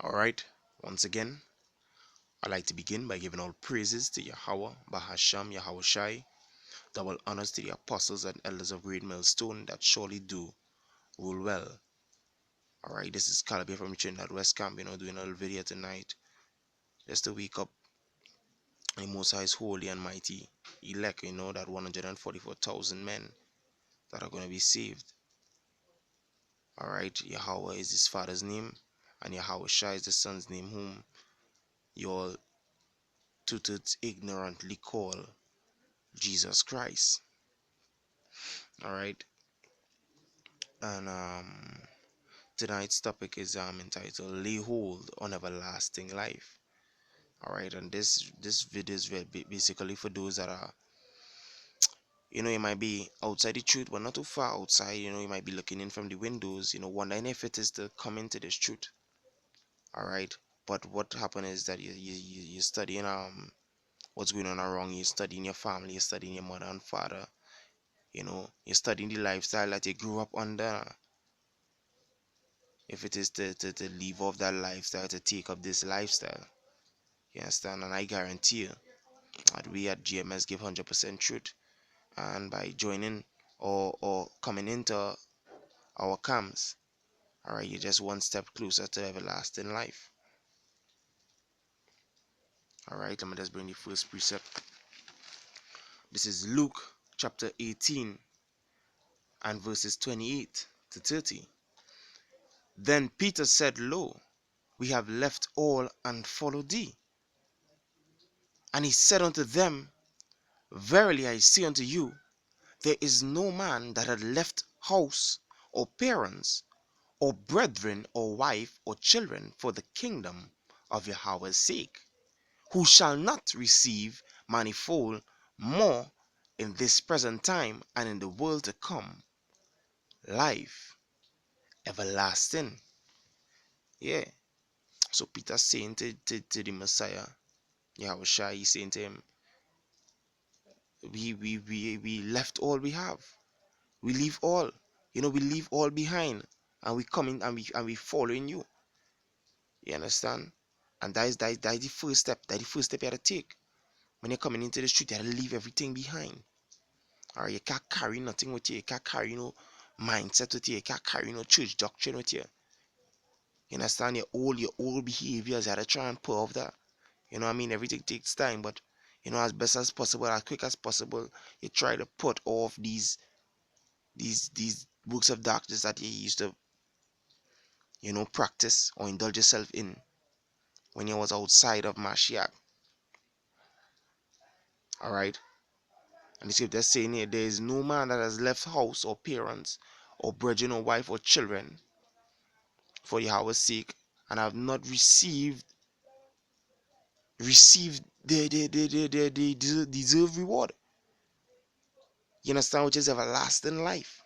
Alright, once again, I'd like to begin by giving all praises to Yahweh, Bahasham, Yahweh Shai, double honors to the apostles and elders of Great Millstone that surely do rule well. Alright, this is Caleb from Trinidad West Camp, doing a little video tonight just to wake up the Most High's holy and mighty elect, that 144,000 men that are going to be saved. Alright, Yahweh is his father's name, and Yahweh Shai is the son's name, whom you all two-thirds ignorantly call Jesus Christ. All right, and tonight's topic is entitled "Lay Hold on Everlasting Life." All right, and this video is basically for those that are, you might be outside the truth, but not too far outside. You might be looking in from the windows, wondering if it is to come into this truth. All right, but what happened is that you're studying what's going on around you. You're studying your family, you're studying your mother and father. You're studying the lifestyle that you grew up under. If it is to leave off that lifestyle, to take up this lifestyle, you understand? And I guarantee you that we at GMS give 100% truth. And by joining or coming into our camps, all right, you're just one step closer to everlasting life. All right, let me just bring the first precept. This is Luke chapter 18 and verses 28 to 30. Then Peter said, Lo, we have left all and followed thee. And he said unto them, Verily I say unto you, there is no man that had left house, or parents, or brethren, or wife, or children, for the kingdom of Yahweh's sake, who shall not receive manifold more in this present time and in the world to come, life everlasting. Yeah. So Peter saying to the Messiah, Yahushua, he's saying to him, we left all we have. We leave all. We leave all behind, and we come in, and we following you. You understand? And that is the first step. That is the first step you have to take. When you're coming into the street, you have to leave everything behind. Alright, you can't carry nothing with you. You can't carry no mindset with you. You can't carry no church doctrine with you. You understand? Your old behaviors, you have to try and pull off that. You know what I mean? Everything takes time, but as best as possible, as quick as possible, you try to put off these works of darkness that you used to practice or indulge yourself in when you was outside of Mashiach. Alright? And the scripture is saying here, there is no man that has left house or parents or brethren or wife or children for Yahweh's sake and have not received the deserved reward. You understand? Which is everlasting life.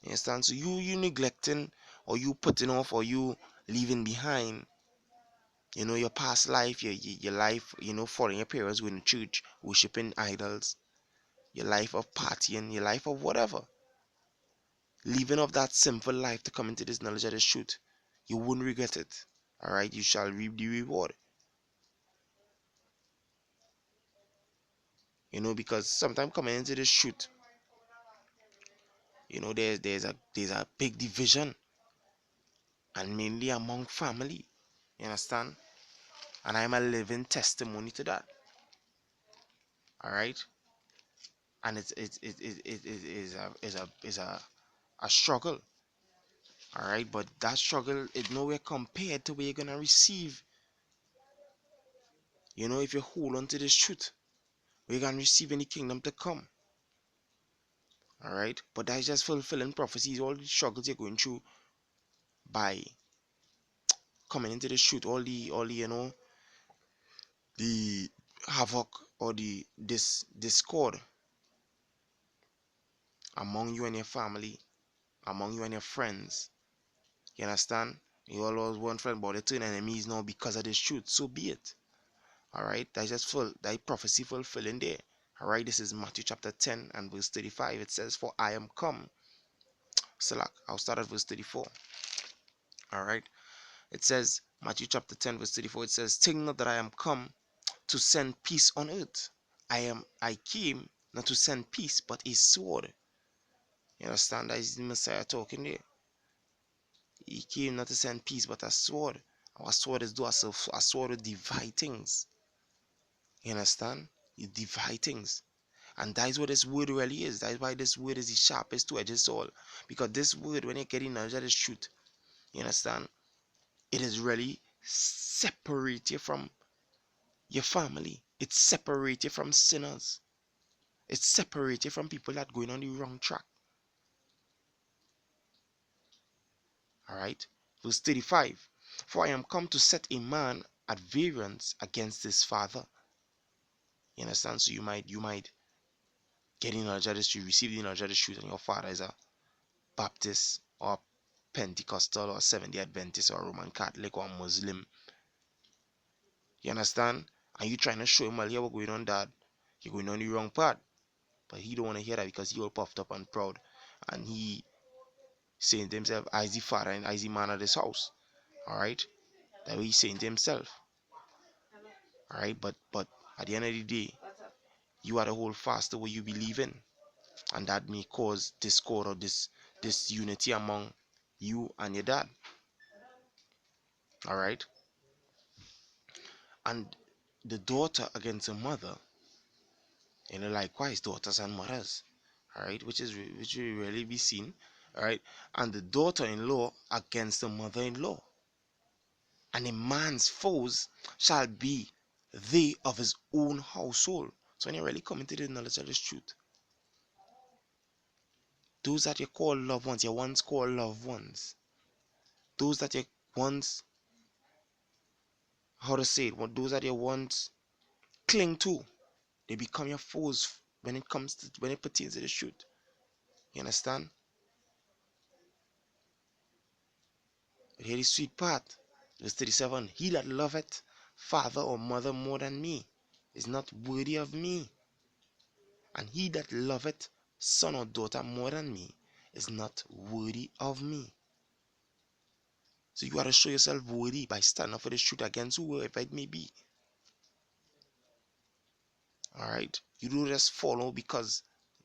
You understand? So you neglecting, or you putting off, or you leaving behind your past life, your life, following your parents, going to church, worshiping idols, your life of partying, your life of whatever. Leaving of that sinful life to come into this knowledge of the truth. You won't regret it. Alright, you shall reap the reward. Because sometimes coming into this truth, there's a big division, and mainly among family. You understand? And I'm a living testimony to that. Alright? And it is a struggle. Alright, but that struggle is nowhere compared to what you're gonna receive. If you hold on to this truth, we're gonna receive in the kingdom to come. Alright, but that's just fulfilling prophecies, all the struggles you're going through by coming into this truth, all the the havoc or the discord among you and your family, among you and your friends. You understand? You always one friend, but they turn enemies now because of this truth. So be it. Alright, that's just that prophecy fulfilling there. Alright, this is Matthew chapter 10 and verse 35. It says, For I am come. Salak, I'll start at verse 34. Alright. It says, Matthew chapter 10, verse 34, it says, think not that I am come to send peace on earth. I came not to send peace, but a sword. You understand? That is the Messiah talking there. He came not to send peace, but a sword. Our sword is a sword will divide things. You understand? You divide things. And that is what this word really is. That is why this word is the sharpest two-edged sword. Because this word, when you get in knowledge of the truth, you understand? It is really separate you from your family. It separates you from sinners. It separates you from people that are going on the wrong track. Alright? Verse 35. For I am come to set a man at variance against his father. You understand? So you might get in knowledge of the truth, receive the knowledge of the truth, and your father is a Baptist or Pentecostal or Seventh-day Adventist or Roman Catholic or Muslim. You understand? And you trying to show him, well, yeah, what's going on, dad? You're going on the wrong path. But he don't want to hear that because he all puffed up and proud. And he saying to himself, I is the father and I is the man of this house. Alright? That's what he's saying to himself. Alright? But at the end of the day, you are to hold fast to what you believe in. And that may cause discord or this unity among you and your dad. Alright? And the daughter against the mother, likewise daughters and mothers, alright, which will really be seen, alright, and the daughter-in-law against the mother-in-law, and a man's foes shall be they of his own household. So when you really come into the knowledge of this truth, those that you call loved ones, your once called loved ones, those that you once, how to say it, those that you once cling to, they become your foes when it pertains to the truth. You understand? But here is the sweet part. Verse 37. He that loveth father or mother more than me is not worthy of me. And he that loveth son or daughter more than me is not worthy of me. So you got to show yourself worthy by standing up for the truth against whoever it may be. Alright? You don't just follow because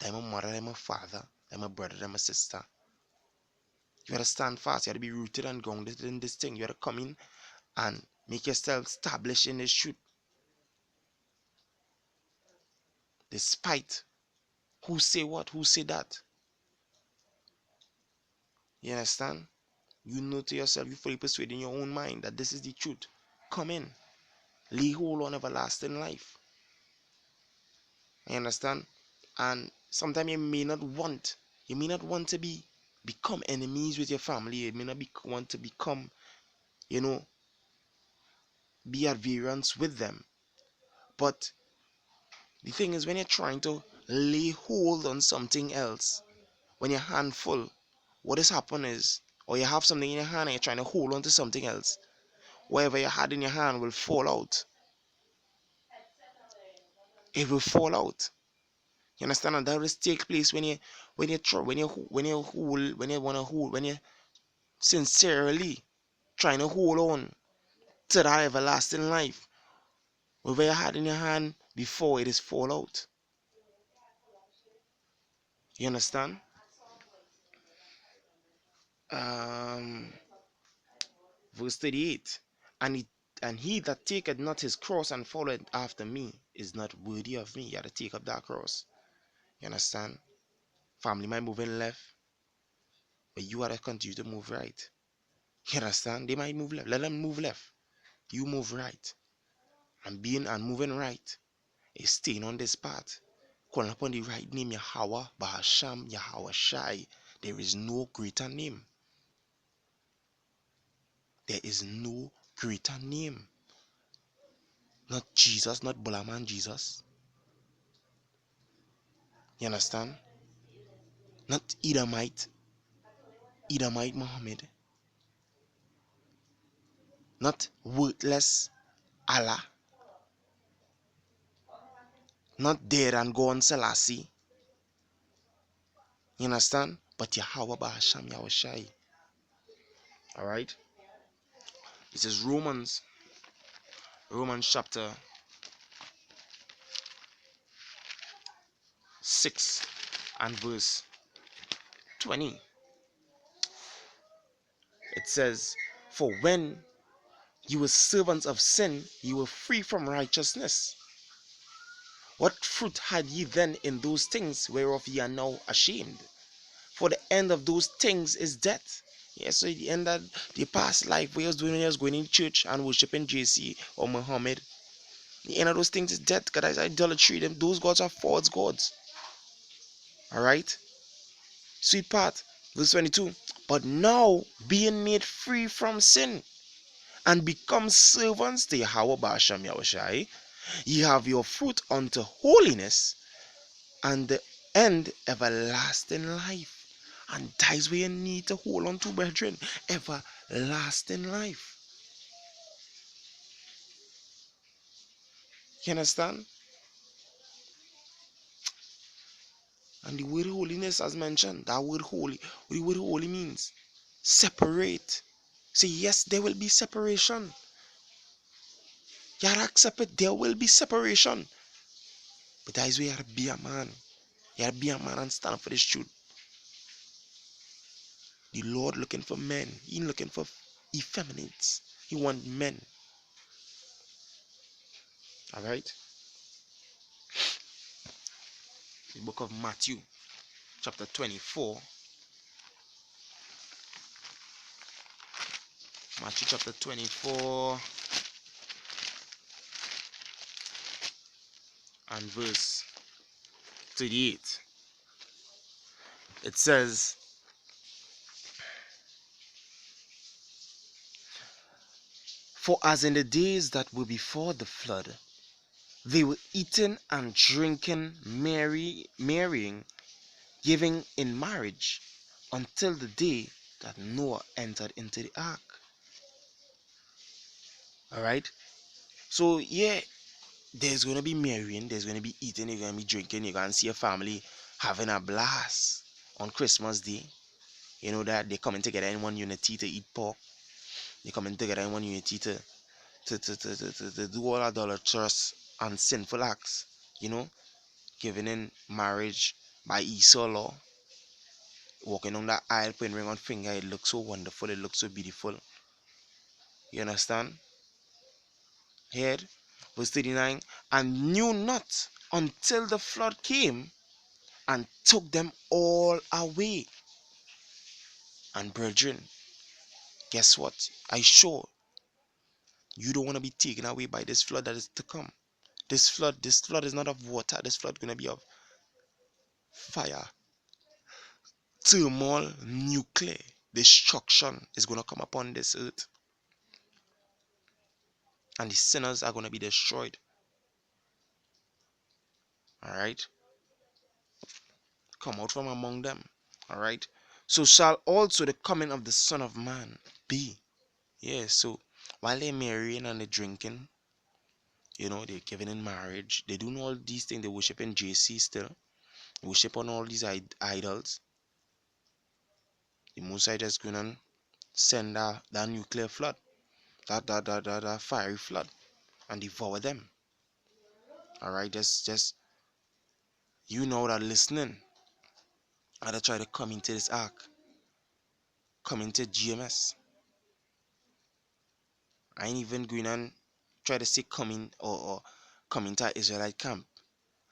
I'm a mother, I'm a father, I'm a brother, I'm a sister. You got to stand fast. You got to be rooted and grounded in this thing. You got to come in and make yourself established in this truth. Despite who say what, who say that. You understand? You know to yourself, you fully persuade in your own mind that this is the truth. Come in. Lay hold on everlasting life. You understand? And sometimes you may not want to become enemies with your family. You may not want to become, be at variance with them. But the thing is, when you're trying to lay hold on something else, when your hand full, what has happened is, or you have something in your hand and you're trying to hold on to something else, whatever you had in your hand will fall out. It will fall out. You understand? And that will take place when you sincerely trying to hold on to that everlasting life. Whatever you had in your hand before it is fall out. You understand? Verse 38. And he that taketh not his cross and followeth after me is not worthy of me. You got to take up that cross. You understand? Family might move in left, but you got to continue to move right. You understand? They might move left. Let them move left. You move right. And moving right is staying on this path. Calling upon the right name, Yahweh, Bahasham, Yahweh Shai. There is no greater name. There is no greater name. Not Jesus, not Bulaman Jesus. You understand? Not Edomite Muhammad. Not worthless Allah. Not dead and gone Selassie. You understand? But Yahweh Bahasham Yahweh Shai. Alright? It is Romans chapter 6 and verse 20. It says, "For when you were servants of sin, you were free from righteousness. What fruit had ye then in those things whereof ye are now ashamed? For the end of those things is death." Yes, so the end of the past life, where you was doing when you was going in church and worshiping JC or Muhammad, the end of those things is death, because that's idolatry. Those gods are false gods. Alright? Sweet part, verse 22. "But now, being made free from sin, and become servants to Yahweh Ba'asham Yahushai, ye have your fruit unto holiness, and the end everlasting life." And that is where you need to hold on to, brethren. Everlasting life. You understand? And the word holiness, as mentioned, that word holy, what the word holy means? Separate. Say, yes, there will be separation. You have to accept it. There will be separation. But that is where you have to be a man. You have to be a man and stand up for this truth. The Lord looking for men. He looking for effeminates. He wants men. Alright? The book of Matthew, chapter 24. Matthew chapter 24 and verse 38. It says, "For as in the days that were before the flood, they were eating and drinking, marrying, giving in marriage, until the day that Noah entered into the ark." Alright? So, yeah, there's going to be marrying, there's going to be eating, you're going to be drinking, you're going to see a family having a blast on Christmas Day. You know that they're coming together in one unity to eat pork. They're coming together in one unity to do all idolatrous and sinful acts. You know, giving in marriage by Esau law, walking on that aisle, putting ring on finger. It looks so wonderful, it looks so beautiful. You understand? Here, verse 39, "And knew not until the flood came and took them all away." And brethren, guess what? I sure you don't want to be taken away by this flood that is to come. This flood is not of water. This flood is going to be of fire, turmoil, nuclear destruction is going to come upon this earth. And the sinners are going to be destroyed. Alright? Come out from among them. Alright? "So shall also the coming of the Son of Man be." Yeah, so while they're marrying and they're drinking, you know, they're giving in marriage, they doing all these things, they worship in JC still, they worship on all these idols. The Most High just going to send that nuclear flood, that fiery flood, and devour them. Alright, just you know that listening, how to try to come into this ark, come into GMS. I ain't even going and try to say coming or come into Israelite camp.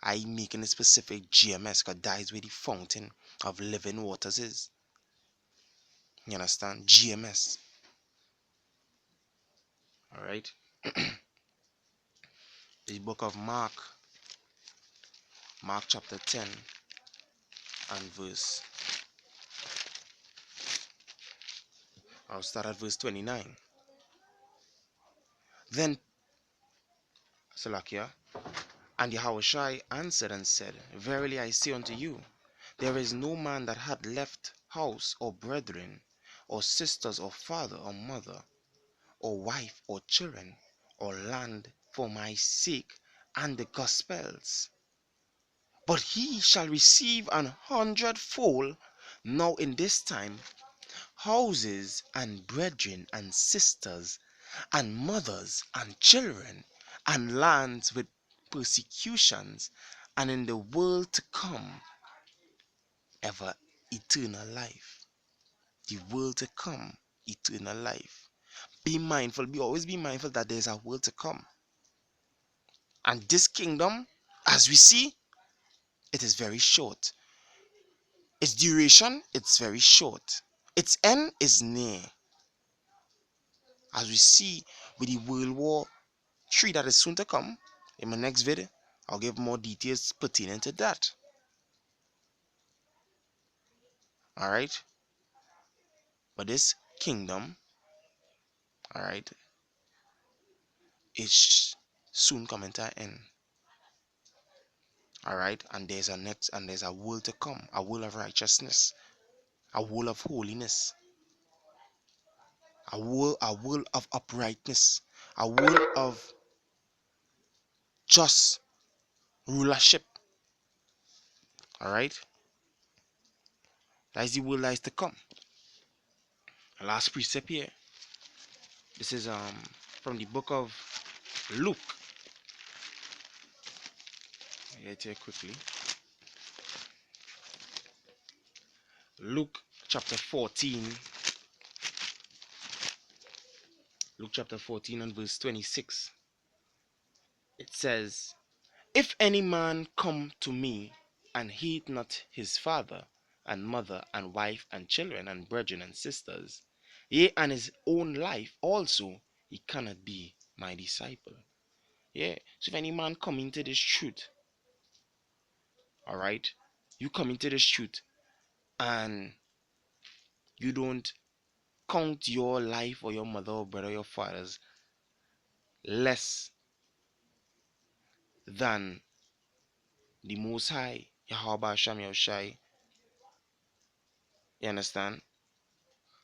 I making a specific GMS, because that is where the fountain of living waters is. You understand? GMS. Alright? The book of Mark chapter 10 and verse, I'll start at verse 29. Then Salakia, "And Yahushua answered and said, Verily I say unto you, there is no man that hath left house or brethren, or sisters, or father, or mother, or wife, or children, or land, for my sake and the gospel's, but he shall receive 100-fold now in this time houses, and brethren, and sisters, and mothers and children and lands with persecutions, and in the world to come ever eternal life. The world to come, eternal life. Be mindful, always be mindful that there's a world to come. And this kingdom, as we see, it is very short. Its duration, it's very short. Its end is near. As we see with the World War III that is soon to come, in my next video, I'll give more details pertaining to that. Alright? But this kingdom, alright, is soon coming to an end. Alright? And there's a world to come, a world of righteousness, a world of holiness, a world of uprightness, a world of just rulership. Alright? That is the world that is to come. The last precept here. This is from the book of Luke. I get here quickly. Luke chapter 14. Luke chapter 14 and verse 26. It says, "If any man come to me and hate not his father and mother and wife and children and brethren and sisters, yea, and his own life also, he cannot be my disciple." Yeah. So if any man come into this truth, alright, you come into this truth and you don't count your life or your mother or brother or your father's less than the Most High, Yahweh Hashem Yahushai, you understand?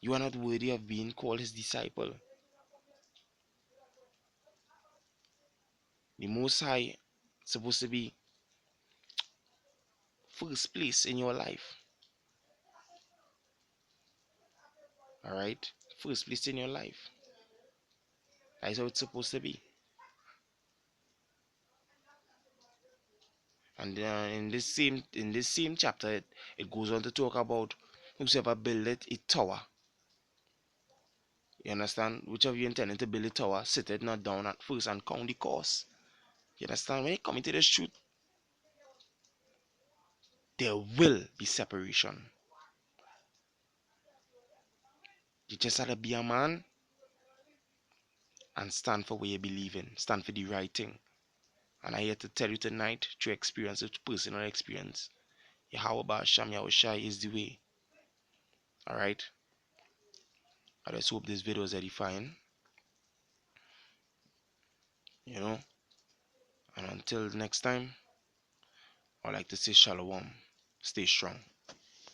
You are not worthy of being called his disciple. The Most High is supposed to be first place in your life. Alright? First place in your life. That is how it's supposed to be. And in this same chapter, it goes on to talk about whosoever buildeth a tower. You understand? Whichever you intending to build a tower, sit it not down at first and count the cost. You understand? When you come into this truth, there will be separation. You just have to be a man and stand for what you believe in. Stand for the right thing. And I here to tell you tonight, through experience, through personal experience, Yahweh Hashem Yahushai is the way. Alright? I just hope this video is edifying. You know? And until next time, I'd like to say shalom. Stay strong.